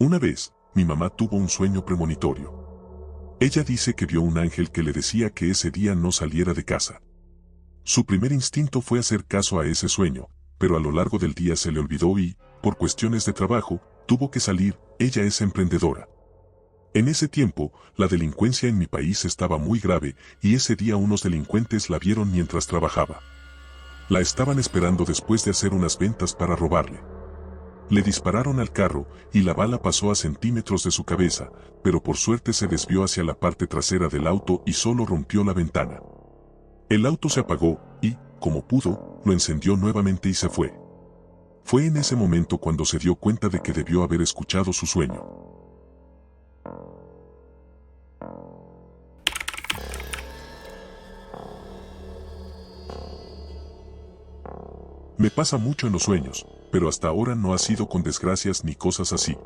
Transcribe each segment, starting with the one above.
Una vez, mi mamá tuvo un sueño premonitorio. Ella dice que vio un ángel que le decía que ese día no saliera de casa. Su primer instinto fue hacer caso a ese sueño, pero a lo largo del día se le olvidó y, por cuestiones de trabajo, tuvo que salir. Ella es emprendedora. En ese tiempo, la delincuencia en mi país estaba muy grave y ese día unos delincuentes la vieron mientras trabajaba. La estaban esperando después de hacer unas ventas para robarle. Le dispararon al carro y la bala pasó a centímetros de su cabeza, pero por suerte se desvió hacia la parte trasera del auto y solo rompió la ventana. El auto se apagó y, como pudo, lo encendió nuevamente y se fue. Fue en ese momento cuando se dio cuenta de que debió haber escuchado su sueño. Me pasa mucho en los sueños, pero hasta ahora no ha sido con desgracias ni cosas así.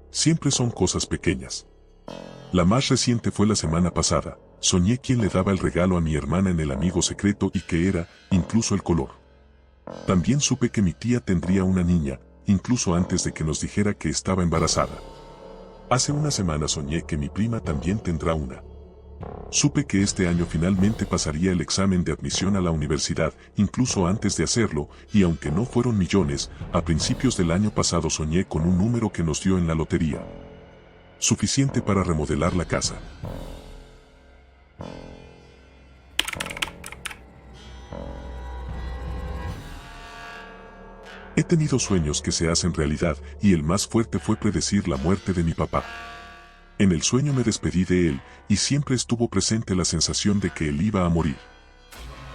Siempre son cosas pequeñas. La más reciente fue la semana pasada. Soñé quién le daba el regalo a mi hermana en el amigo secreto y que era, incluso el color. También supe que mi tía tendría una niña, incluso antes de que nos dijera que estaba embarazada. Hace una semana soñé que mi prima también tendrá una. Supe que este año finalmente pasaría el examen de admisión a la universidad, incluso antes de hacerlo, y aunque no fueron millones, a principios del año pasado soñé con un número que nos dio en la lotería. Suficiente para remodelar la casa. He tenido sueños que se hacen realidad y el más fuerte fue predecir la muerte de mi papá. En el sueño me despedí de él y siempre estuvo presente la sensación de que él iba a morir.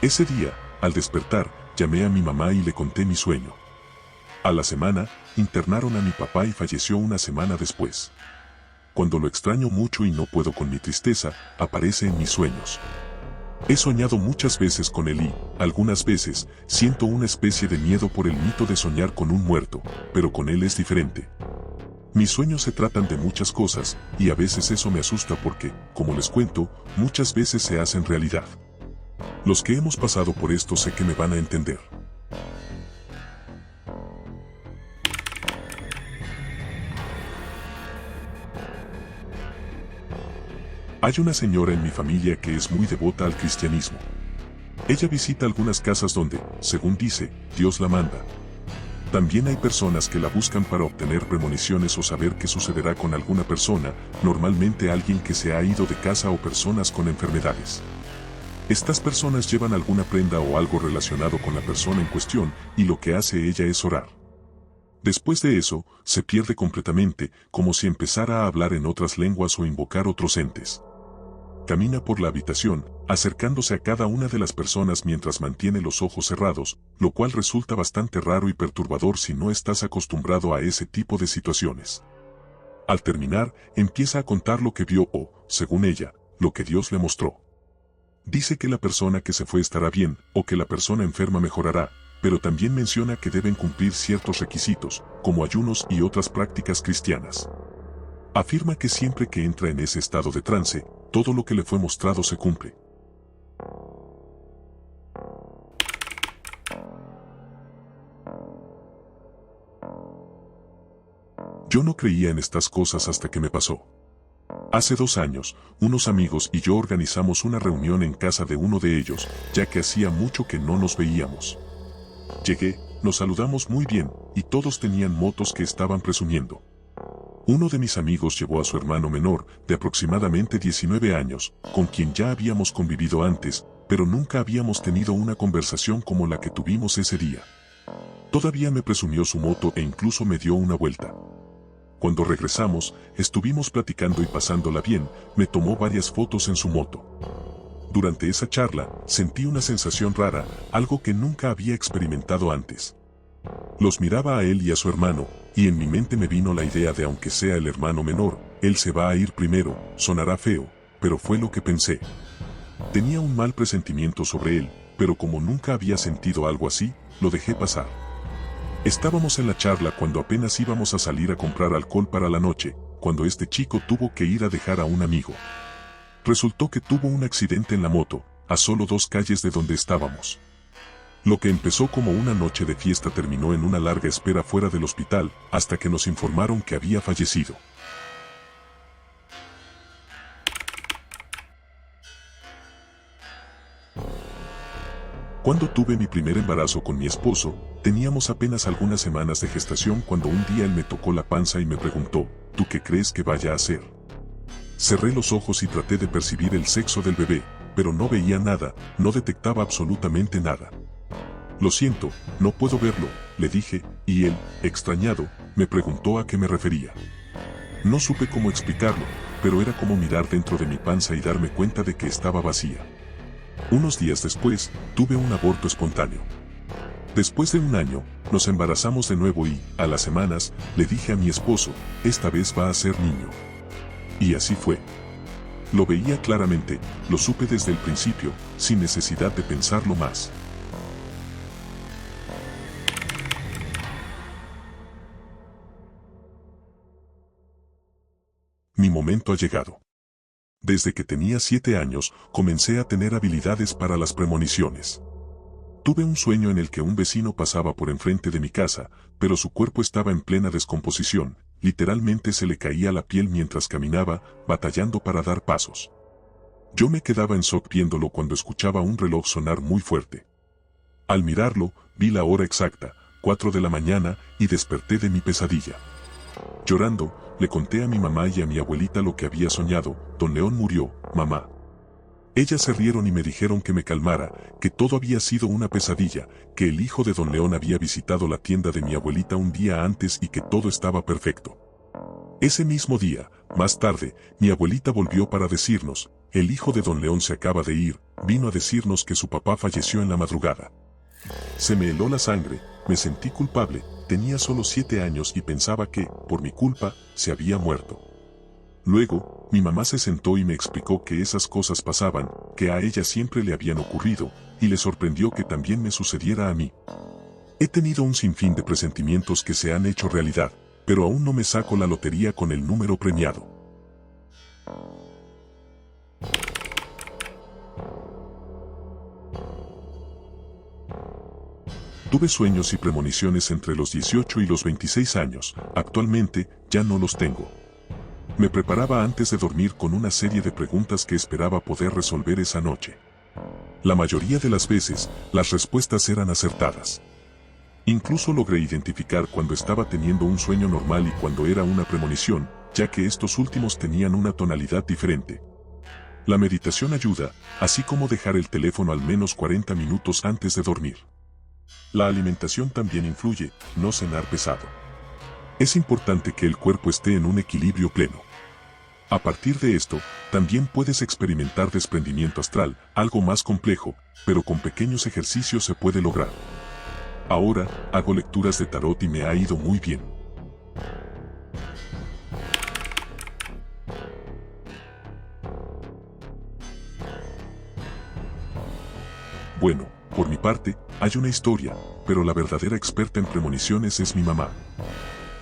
Ese día, al despertar, llamé a mi mamá y le conté mi sueño. A la semana, internaron a mi papá y falleció una semana después. Cuando lo extraño mucho y no puedo con mi tristeza, aparece en mis sueños. He soñado muchas veces con él y, algunas veces, siento una especie de miedo por el mito de soñar con un muerto, pero con él es diferente. Mis sueños se tratan de muchas cosas, y a veces eso me asusta porque, como les cuento, muchas veces se hacen realidad. Los que hemos pasado por esto sé que me van a entender. Hay una señora en mi familia que es muy devota al cristianismo. Ella visita algunas casas donde, según dice, Dios la manda. También hay personas que la buscan para obtener premoniciones o saber qué sucederá con alguna persona, normalmente alguien que se ha ido de casa o personas con enfermedades. Estas personas llevan alguna prenda o algo relacionado con la persona en cuestión y lo que hace ella es orar. Después de eso, se pierde completamente, como si empezara a hablar en otras lenguas o invocar otros entes. Camina por la habitación, acercándose a cada una de las personas mientras mantiene los ojos cerrados, lo cual resulta bastante raro y perturbador si no estás acostumbrado a ese tipo de situaciones. Al terminar, empieza a contar lo que vio o, según ella, lo que Dios le mostró. Dice que la persona que se fue estará bien, o que la persona enferma mejorará, pero también menciona que deben cumplir ciertos requisitos, como ayunos y otras prácticas cristianas. Afirma que siempre que entra en ese estado de trance, todo lo que le fue mostrado se cumple. Yo no creía en estas cosas hasta que me pasó. Hace 2 años, unos amigos y yo organizamos una reunión en casa de uno de ellos, ya que hacía mucho que no nos veíamos. Llegué, nos saludamos muy bien, y todos tenían motos que estaban presumiendo. Uno de mis amigos llevó a su hermano menor, de aproximadamente 19 años, con quien ya habíamos convivido antes, pero nunca habíamos tenido una conversación como la que tuvimos ese día. Todavía me presumió su moto e incluso me dio una vuelta. Cuando regresamos, estuvimos platicando y pasándola bien, me tomó varias fotos en su moto. Durante esa charla, sentí una sensación rara, algo que nunca había experimentado antes. Los miraba a él y a su hermano, y en mi mente me vino la idea de aunque sea el hermano menor, él se va a ir primero, sonará feo, pero fue lo que pensé. Tenía un mal presentimiento sobre él, pero como nunca había sentido algo así, lo dejé pasar. Estábamos en la charla cuando apenas íbamos a salir a comprar alcohol para la noche, cuando este chico tuvo que ir a dejar a un amigo. Resultó que tuvo un accidente en la moto, a solo 2 calles de donde estábamos. Lo que empezó como una noche de fiesta terminó en una larga espera fuera del hospital, hasta que nos informaron que había fallecido. Cuando tuve mi primer embarazo con mi esposo, teníamos apenas algunas semanas de gestación cuando un día él me tocó la panza y me preguntó, ¿tú qué crees que vaya a hacer? Cerré los ojos y traté de percibir el sexo del bebé, pero no veía nada, no detectaba absolutamente nada. Lo siento, no puedo verlo, le dije, y él, extrañado, me preguntó a qué me refería. No supe cómo explicarlo, pero era como mirar dentro de mi panza y darme cuenta de que estaba vacía. Unos días después, tuve un aborto espontáneo. Después de un año, nos embarazamos de nuevo y, a las semanas, le dije a mi esposo, esta vez va a ser niño. Y así fue. Lo veía claramente, lo supe desde el principio, sin necesidad de pensarlo más. Mi momento ha llegado. Desde que tenía 7 años, comencé a tener habilidades para las premoniciones. Tuve un sueño en el que un vecino pasaba por enfrente de mi casa, pero su cuerpo estaba en plena descomposición, literalmente se le caía la piel mientras caminaba, batallando para dar pasos. Yo me quedaba en shock viéndolo cuando escuchaba un reloj sonar muy fuerte. Al mirarlo, vi la hora exacta, 4 de la mañana, y desperté de mi pesadilla. Llorando, le conté a mi mamá y a mi abuelita lo que había soñado. Don León murió, mamá. Ellas se rieron y me dijeron que me calmara, que todo había sido una pesadilla, que el hijo de Don León había visitado la tienda de mi abuelita un día antes y que todo estaba perfecto. Ese mismo día, más tarde, mi abuelita volvió para decirnos, el hijo de Don León se acaba de ir, vino a decirnos que su papá falleció en la madrugada. Se me heló la sangre, me sentí culpable, tenía solo 7 años y pensaba que, por mi culpa, se había muerto. Luego, mi mamá se sentó y me explicó que esas cosas pasaban, que a ella siempre le habían ocurrido, y le sorprendió que también me sucediera a mí. He tenido un sinfín de presentimientos que se han hecho realidad, pero aún no me saco la lotería con el número premiado. Tuve sueños y premoniciones entre los 18 y los 26 años, actualmente ya no los tengo. Me preparaba antes de dormir con una serie de preguntas que esperaba poder resolver esa noche. La mayoría de las veces, las respuestas eran acertadas. Incluso logré identificar cuando estaba teniendo un sueño normal y cuando era una premonición, ya que estos últimos tenían una tonalidad diferente. La meditación ayuda, así como dejar el teléfono al menos 40 minutos antes de dormir. La alimentación también influye, no cenar pesado. Es importante que el cuerpo esté en un equilibrio pleno. A partir de esto, también puedes experimentar desprendimiento astral, algo más complejo, pero con pequeños ejercicios se puede lograr. Ahora, hago lecturas de tarot y me ha ido muy bien. Bueno, por mi parte, hay una historia, pero la verdadera experta en premoniciones es mi mamá.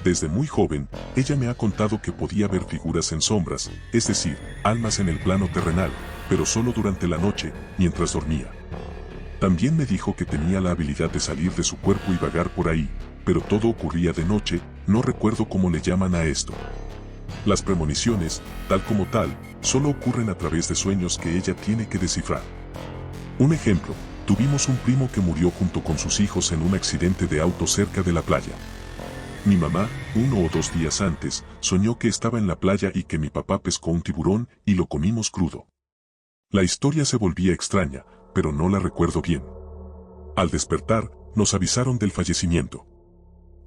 Desde muy joven, ella me ha contado que podía ver figuras en sombras, es decir, almas en el plano terrenal, pero solo durante la noche, mientras dormía. También me dijo que tenía la habilidad de salir de su cuerpo y vagar por ahí, pero todo ocurría de noche, no recuerdo cómo le llaman a esto. Las premoniciones, tal como tal, solo ocurren a través de sueños que ella tiene que descifrar. Un ejemplo, tuvimos un primo que murió junto con sus hijos en un accidente de auto cerca de la playa. Mi mamá, 1 o 2 días antes, soñó que estaba en la playa y que mi papá pescó un tiburón y lo comimos crudo. La historia se volvía extraña, pero no la recuerdo bien. Al despertar, nos avisaron del fallecimiento.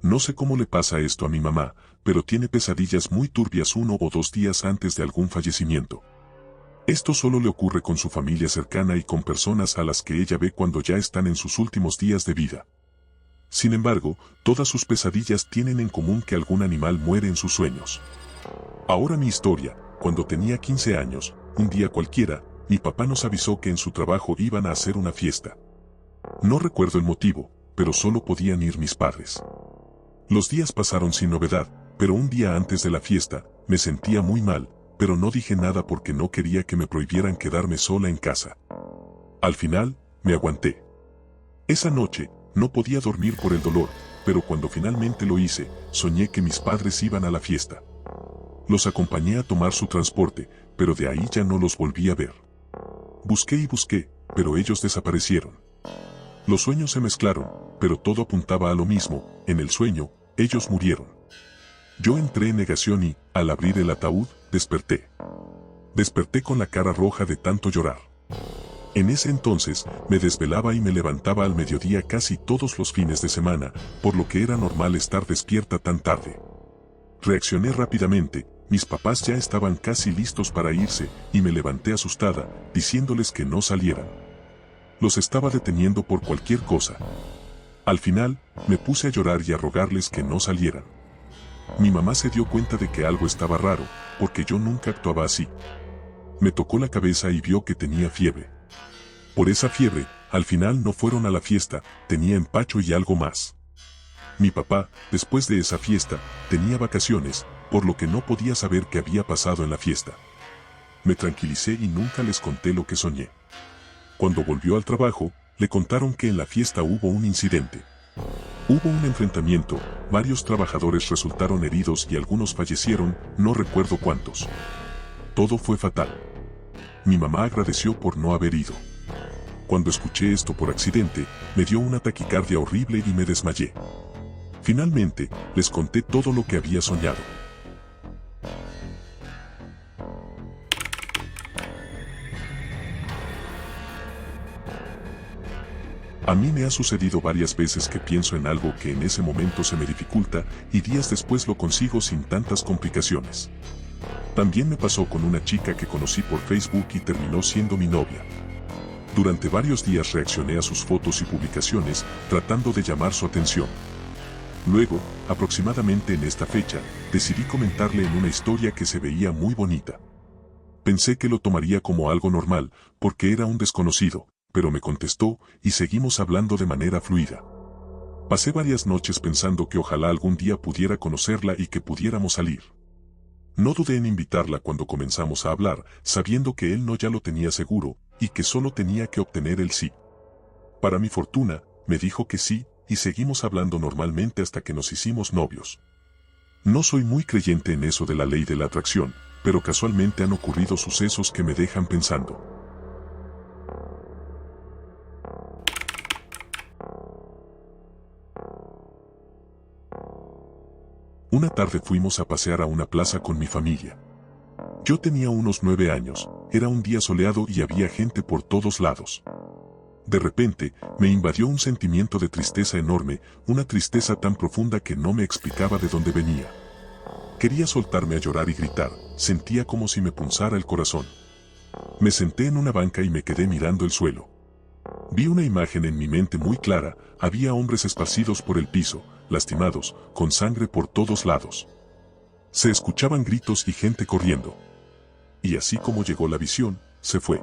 No sé cómo le pasa esto a mi mamá, pero tiene pesadillas muy turbias 1 o 2 días antes de algún fallecimiento. Esto solo le ocurre con su familia cercana y con personas a las que ella ve cuando ya están en sus últimos días de vida. Sin embargo, todas sus pesadillas tienen en común que algún animal muere en sus sueños. Ahora mi historia, cuando tenía 15 años, un día cualquiera, mi papá nos avisó que en su trabajo iban a hacer una fiesta. No recuerdo el motivo, pero solo podían ir mis padres. Los días pasaron sin novedad, pero un día antes de la fiesta, me sentía muy mal, pero no dije nada porque no quería que me prohibieran quedarme sola en casa. Al final, me aguanté. Esa noche, no podía dormir por el dolor, pero cuando finalmente lo hice, soñé que mis padres iban a la fiesta. Los acompañé a tomar su transporte, pero de ahí ya no los volví a ver. Busqué y busqué, pero ellos desaparecieron. Los sueños se mezclaron, pero todo apuntaba a lo mismo: en el sueño, ellos murieron. Yo entré en negación y, al abrir el ataúd, desperté. Desperté con la cara roja de tanto llorar. En ese entonces, me desvelaba y me levantaba al mediodía casi todos los fines de semana, por lo que era normal estar despierta tan tarde. Reaccioné rápidamente, mis papás ya estaban casi listos para irse, y me levanté asustada, diciéndoles que no salieran. Los estaba deteniendo por cualquier cosa. Al final, me puse a llorar y a rogarles que no salieran. Mi mamá se dio cuenta de que algo estaba raro, porque yo nunca actuaba así. Me tocó la cabeza y vio que tenía fiebre. Por esa fiebre, al final no fueron a la fiesta, tenía empacho y algo más. Mi papá, después de esa fiesta, tenía vacaciones, por lo que no podía saber qué había pasado en la fiesta. Me tranquilicé y nunca les conté lo que soñé. Cuando volvió al trabajo, le contaron que en la fiesta hubo un incidente. Hubo un enfrentamiento, varios trabajadores resultaron heridos y algunos fallecieron, no recuerdo cuántos. Todo fue fatal. Mi mamá agradeció por no haber ido. Cuando escuché esto por accidente, me dio una taquicardia horrible y me desmayé. Finalmente, les conté todo lo que había soñado. A mí me ha sucedido varias veces que pienso en algo que en ese momento se me dificulta y días después lo consigo sin tantas complicaciones. También me pasó con una chica que conocí por Facebook y terminó siendo mi novia. Durante varios días reaccioné a sus fotos y publicaciones, tratando de llamar su atención. Luego, aproximadamente en esta fecha, decidí comentarle en una historia que se veía muy bonita. Pensé que lo tomaría como algo normal, porque era un desconocido, pero me contestó y seguimos hablando de manera fluida. Pasé varias noches pensando que ojalá algún día pudiera conocerla y que pudiéramos salir. No dudé en invitarla cuando comenzamos a hablar, sabiendo que él no ya lo tenía seguro, y que solo tenía que obtener el sí. Para mi fortuna, me dijo que sí, y seguimos hablando normalmente hasta que nos hicimos novios. No soy muy creyente en eso de la ley de la atracción, pero casualmente han ocurrido sucesos que me dejan pensando. Una tarde fuimos a pasear a una plaza con mi familia. Yo tenía unos 9 años, era un día soleado y había gente por todos lados. De repente, me invadió un sentimiento de tristeza enorme, una tristeza tan profunda que no me explicaba de dónde venía. Quería soltarme a llorar y gritar, sentía como si me punzara el corazón. Me senté en una banca y me quedé mirando el suelo. Vi una imagen en mi mente muy clara, había hombres esparcidos por el piso, lastimados, con sangre por todos lados. Se escuchaban gritos y gente corriendo. Y así como llegó la visión, se fue.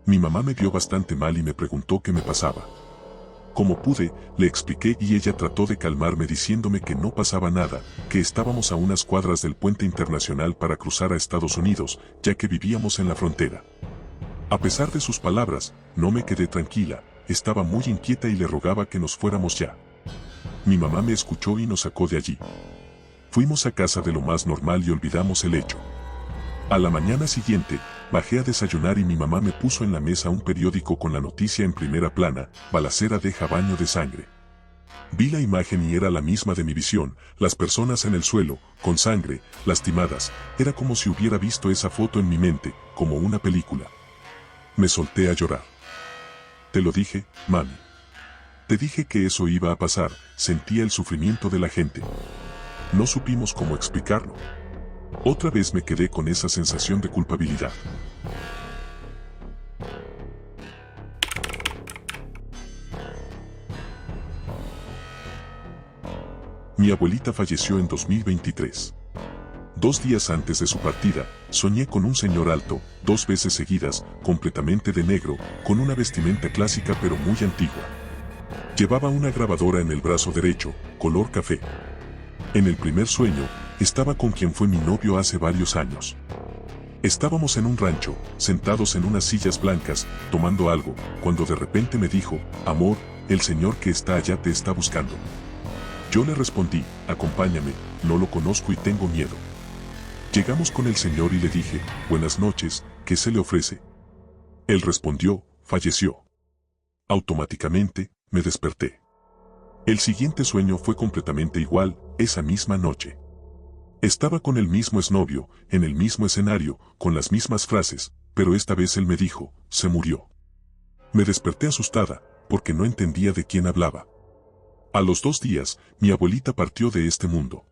Mi mamá me vio bastante mal y me preguntó qué me pasaba. Como pude, le expliqué y ella trató de calmarme diciéndome que no pasaba nada, que estábamos a unas cuadras del puente internacional para cruzar a Estados Unidos, ya que vivíamos en la frontera. A pesar de sus palabras, no me quedé tranquila, estaba muy inquieta y le rogaba que nos fuéramos ya. Mi mamá me escuchó y nos sacó de allí. Fuimos a casa de lo más normal y olvidamos el hecho. A la mañana siguiente, bajé a desayunar y mi mamá me puso en la mesa un periódico con la noticia en primera plana: balacera deja baño de sangre. Vi la imagen y era la misma de mi visión, las personas en el suelo, con sangre, lastimadas, era como si hubiera visto esa foto en mi mente, como una película. Me solté a llorar. Te lo dije, mami. Te dije que eso iba a pasar, sentía el sufrimiento de la gente. No supimos cómo explicarlo. Otra vez me quedé con esa sensación de culpabilidad. Mi abuelita falleció en 2023. 2 días antes de su partida, soñé con un señor alto, 2 veces seguidas, completamente de negro, con una vestimenta clásica pero muy antigua. Llevaba una grabadora en el brazo derecho, color café. En el primer sueño, estaba con quien fue mi novio hace varios años. Estábamos en un rancho, sentados en unas sillas blancas, tomando algo, cuando de repente me dijo: amor, el señor que está allá te está buscando. Yo le respondí, acompáñame, no lo conozco y tengo miedo. Llegamos con el señor y le dije, buenas noches, ¿qué se le ofrece? Él respondió, falleció. Automáticamente, me desperté. El siguiente sueño fue completamente igual, esa misma noche. Estaba con el mismo exnovio, en el mismo escenario, con las mismas frases, pero esta vez él me dijo, se murió. Me desperté asustada, porque no entendía de quién hablaba. A los 2 días, mi abuelita partió de este mundo.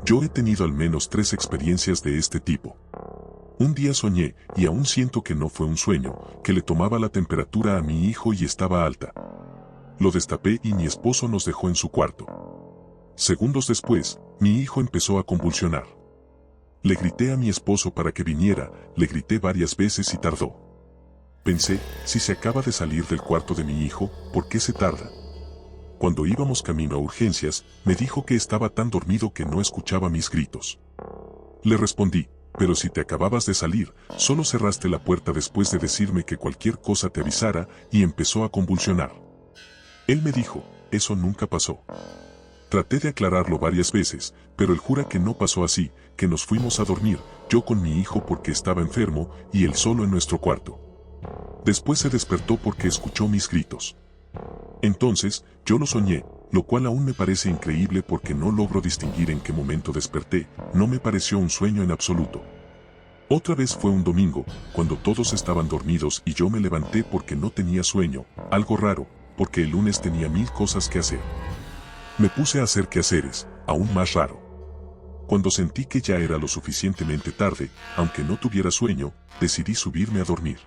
Yo he tenido al menos 3 experiencias de este tipo. Un día soñé, y aún siento que no fue un sueño, que le tomaba la temperatura a mi hijo y estaba alta. Lo destapé y mi esposo nos dejó en su cuarto. Segundos después, mi hijo empezó a convulsionar. Le grité a mi esposo para que viniera, le grité varias veces y tardó. Pensé, si se acaba de salir del cuarto de mi hijo, ¿por qué se tarda? Cuando íbamos camino a urgencias, me dijo que estaba tan dormido que no escuchaba mis gritos. Le respondí, pero si te acababas de salir, solo cerraste la puerta después de decirme que cualquier cosa te avisara, y empezó a convulsionar. Él me dijo, eso nunca pasó. Traté de aclararlo varias veces, pero él jura que no pasó así, que nos fuimos a dormir, yo con mi hijo porque estaba enfermo, y él solo en nuestro cuarto. Después se despertó porque escuchó mis gritos. Entonces, yo lo soñé, lo cual aún me parece increíble porque no logro distinguir en qué momento desperté, no me pareció un sueño en absoluto. Otra vez fue un domingo, cuando todos estaban dormidos y yo me levanté porque no tenía sueño, algo raro, porque el lunes tenía 1000 cosas que hacer. Me puse a hacer quehaceres, aún más raro. Cuando sentí que ya era lo suficientemente tarde, aunque no tuviera sueño, decidí subirme a dormir.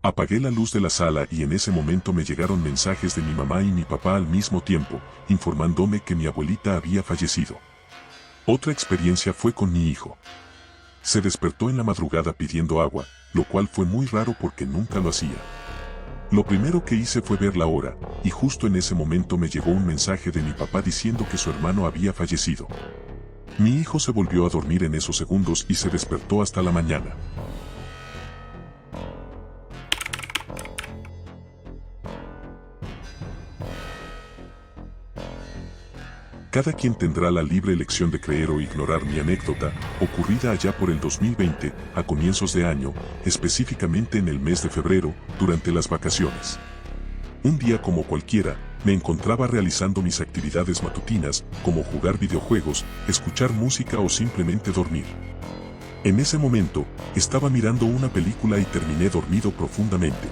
Apagué la luz de la sala y en ese momento me llegaron mensajes de mi mamá y mi papá al mismo tiempo, informándome que mi abuelita había fallecido. Otra experiencia fue con mi hijo. Se despertó en la madrugada pidiendo agua, lo cual fue muy raro porque nunca lo hacía. Lo primero que hice fue ver la hora, y justo en ese momento me llegó un mensaje de mi papá diciendo que su hermano había fallecido. Mi hijo se volvió a dormir en esos segundos y se despertó hasta la mañana. Cada quien tendrá la libre elección de creer o ignorar mi anécdota, ocurrida allá por el 2020, a comienzos de año, específicamente en el mes de febrero, durante las vacaciones. Un día como cualquiera, me encontraba realizando mis actividades matutinas, como jugar videojuegos, escuchar música o simplemente dormir. En ese momento, estaba mirando una película y terminé dormido profundamente.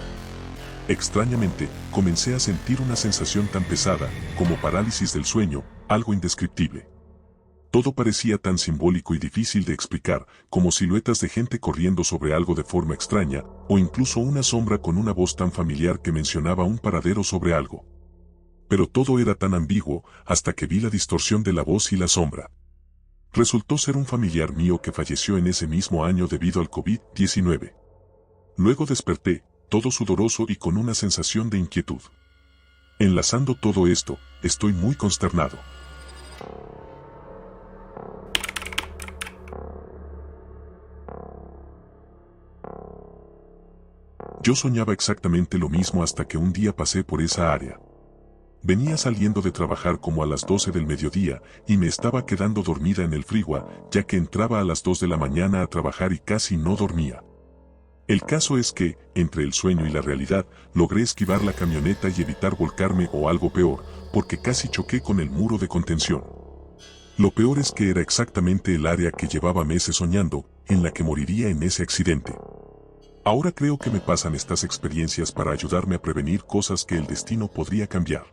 Extrañamente, comencé a sentir una sensación tan pesada, como parálisis del sueño, algo indescriptible. Todo parecía tan simbólico y difícil de explicar, como siluetas de gente corriendo sobre algo de forma extraña, o incluso una sombra con una voz tan familiar que mencionaba un paradero sobre algo. Pero todo era tan ambiguo, hasta que vi la distorsión de la voz y la sombra. Resultó ser un familiar mío que falleció en ese mismo año debido al COVID-19. Luego desperté, todo sudoroso y con una sensación de inquietud. Enlazando todo esto, estoy muy consternado. Yo soñaba exactamente lo mismo hasta que un día pasé por esa área. Venía saliendo de trabajar como a las 12 del mediodía y me estaba quedando dormida en el freeway, ya que entraba a las 2 de la mañana a trabajar y casi no dormía. El caso es que, entre el sueño y la realidad, logré esquivar la camioneta y evitar volcarme o algo peor, porque casi choqué con el muro de contención. Lo peor es que era exactamente el área que llevaba meses soñando, en la que moriría en ese accidente. Ahora creo que me pasan estas experiencias para ayudarme a prevenir cosas que el destino podría cambiar.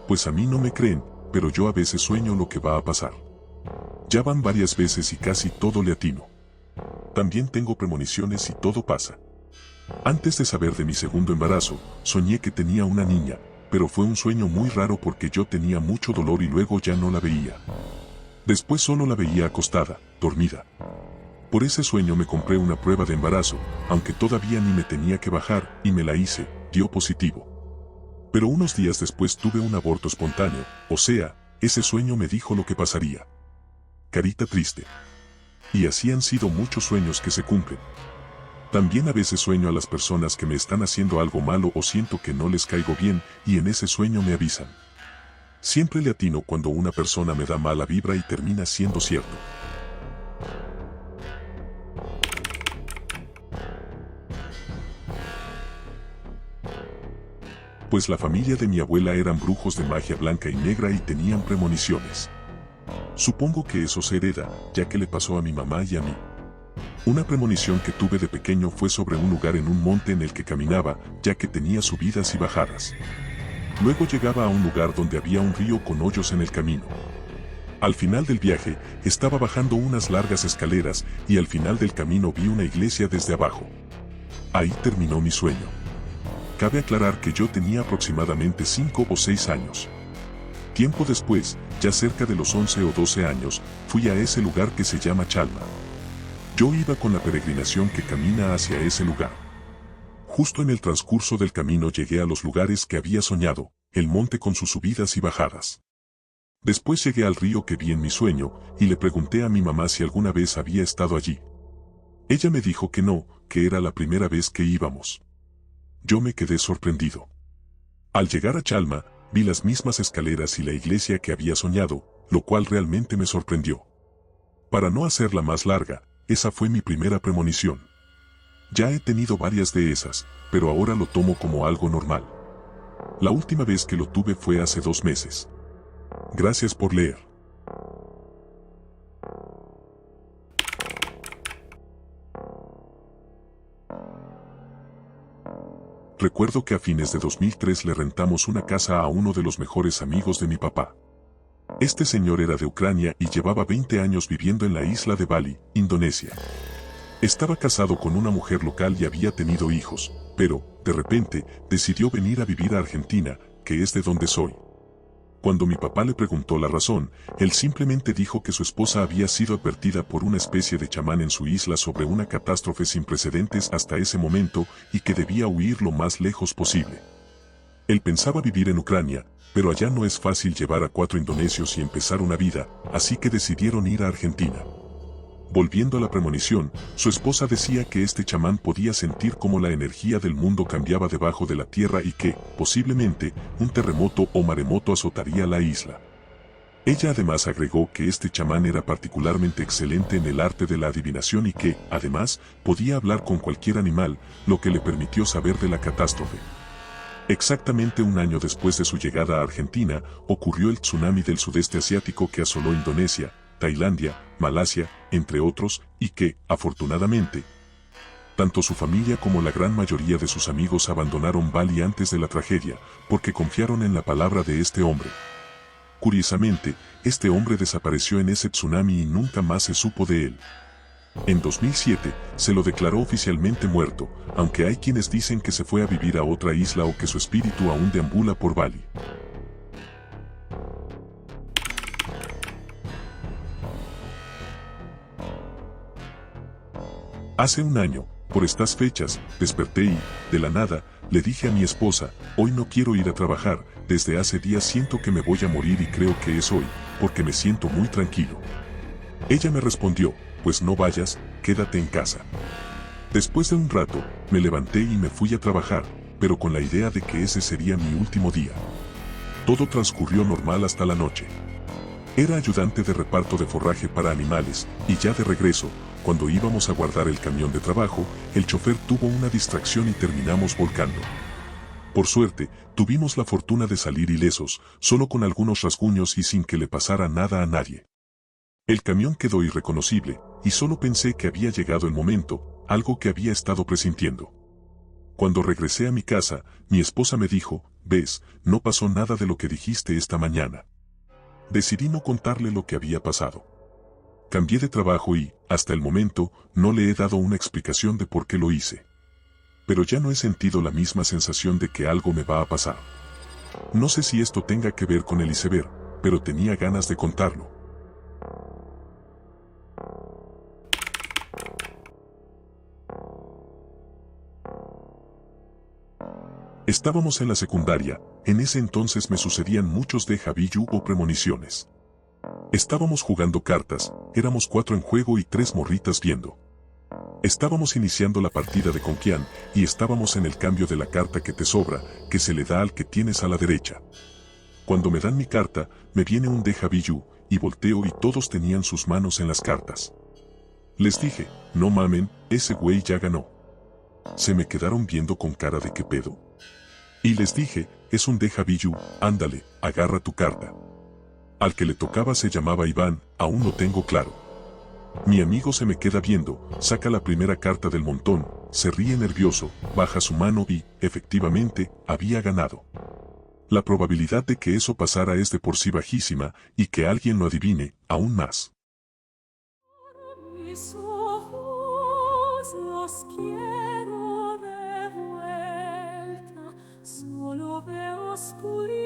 Pues a mí no me creen, pero yo a veces sueño lo que va a pasar. Ya van varias veces y casi todo le atino. También tengo premoniciones y todo pasa. Antes de saber de mi segundo embarazo, soñé que tenía una niña, pero fue un sueño muy raro porque yo tenía mucho dolor y luego ya no la veía. Después solo la veía acostada, dormida. Por ese sueño me compré una prueba de embarazo, aunque todavía ni me tenía que bajar, y me la hice, dio positivo. Pero unos días después tuve un aborto espontáneo, o sea, ese sueño me dijo lo que pasaría. Carita triste. Y así han sido muchos sueños que se cumplen. También a veces sueño a las personas que me están haciendo algo malo o siento que no les caigo bien y en ese sueño me avisan. Siempre le atino cuando una persona me da mala vibra y termina siendo cierto. Pues la familia de mi abuela eran brujos de magia blanca y negra y tenían premoniciones. Supongo que eso se hereda, ya que le pasó a mi mamá y a mí. Una premonición que tuve de pequeño fue sobre un lugar en un monte en el que caminaba, ya que tenía subidas y bajadas. Luego llegaba a un lugar donde había un río con hoyos en el camino. Al final del viaje, estaba bajando unas largas escaleras y al final del camino vi una iglesia desde abajo. Ahí terminó mi sueño. Cabe aclarar que yo tenía aproximadamente 5 o 6 años. Tiempo después, ya cerca de los 11 o 12 años, fui a ese lugar que se llama Chalma. Yo iba con la peregrinación que camina hacia ese lugar. Justo en el transcurso del camino llegué a los lugares que había soñado, el monte con sus subidas y bajadas. Después llegué al río que vi en mi sueño, y le pregunté a mi mamá si alguna vez había estado allí. Ella me dijo que no, que era la primera vez que íbamos. Yo me quedé sorprendido. Al llegar a Chalma, vi las mismas escaleras y la iglesia que había soñado, lo cual realmente me sorprendió. Para no hacerla más larga, esa fue mi primera premonición. Ya he tenido varias de esas, pero ahora lo tomo como algo normal. La última vez que lo tuve fue hace 2 meses. Gracias por leer. Recuerdo que a fines de 2003 le rentamos una casa a uno de los mejores amigos de mi papá. Este señor era de Ucrania y llevaba 20 años viviendo en la isla de Bali, Indonesia. Estaba casado con una mujer local y había tenido hijos, pero, de repente, decidió venir a vivir a Argentina, que es de donde soy. Cuando mi papá le preguntó la razón, él simplemente dijo que su esposa había sido advertida por una especie de chamán en su isla sobre una catástrofe sin precedentes hasta ese momento y que debía huir lo más lejos posible. Él pensaba vivir en Ucrania, pero allá no es fácil llevar a 4 indonesios y empezar una vida, así que decidieron ir a Argentina. Volviendo a la premonición, su esposa decía que este chamán podía sentir cómo la energía del mundo cambiaba debajo de la tierra y que, posiblemente, un terremoto o maremoto azotaría la isla. Ella además agregó que este chamán era particularmente excelente en el arte de la adivinación y que, además, podía hablar con cualquier animal, lo que le permitió saber de la catástrofe. Exactamente un año después de su llegada a Argentina, ocurrió el tsunami del sudeste asiático que asoló Indonesia, Tailandia, Malasia, entre otros, y que, afortunadamente, tanto su familia como la gran mayoría de sus amigos abandonaron Bali antes de la tragedia, porque confiaron en la palabra de este hombre. Curiosamente, este hombre desapareció en ese tsunami y nunca más se supo de él. En 2007, se lo declaró oficialmente muerto, aunque hay quienes dicen que se fue a vivir a otra isla o que su espíritu aún deambula por Bali. Hace un año, por estas fechas, desperté y, de la nada, le dije a mi esposa, hoy no quiero ir a trabajar, desde hace días siento que me voy a morir y creo que es hoy, porque me siento muy tranquilo. Ella me respondió, pues no vayas, quédate en casa. Después de un rato, me levanté y me fui a trabajar, pero con la idea de que ese sería mi último día. Todo transcurrió normal hasta la noche. Era ayudante de reparto de forraje para animales, y ya de regreso, cuando íbamos a guardar el camión de trabajo, el chofer tuvo una distracción y terminamos volcando. Por suerte, tuvimos la fortuna de salir ilesos, solo con algunos rasguños y sin que le pasara nada a nadie. El camión quedó irreconocible, y solo pensé que había llegado el momento, algo que había estado presintiendo. Cuando regresé a mi casa, mi esposa me dijo, ves, no pasó nada de lo que dijiste esta mañana. Decidí no contarle lo que había pasado. Cambié de trabajo y, hasta el momento, no le he dado una explicación de por qué lo hice. Pero ya no he sentido la misma sensación de que algo me va a pasar. No sé si esto tenga que ver con el iceberg, pero tenía ganas de contarlo. Estábamos en la secundaria, en ese entonces me sucedían muchos déjà vu o premoniciones. Estábamos jugando cartas, éramos 4 en juego y 3 morritas viendo. Estábamos iniciando la partida de Conquian y estábamos en el cambio de la carta que te sobra, que se le da al que tienes a la derecha. Cuando me dan mi carta, me viene un déjà vu, y volteo y todos tenían sus manos en las cartas. Les dije, no mamen, ese güey ya ganó. Se me quedaron viendo con cara de qué pedo. Y les dije, es un déjà vu, ándale, agarra tu carta. Al que le tocaba se llamaba Iván, aún lo tengo claro. Mi amigo se me queda viendo, saca la primera carta del montón, se ríe nervioso, baja su mano y, efectivamente, había ganado. La probabilidad de que eso pasara es de por sí bajísima, y que alguien lo adivine, aún más. Mis ojos los quiero de vuelta, solo veo oscuridad.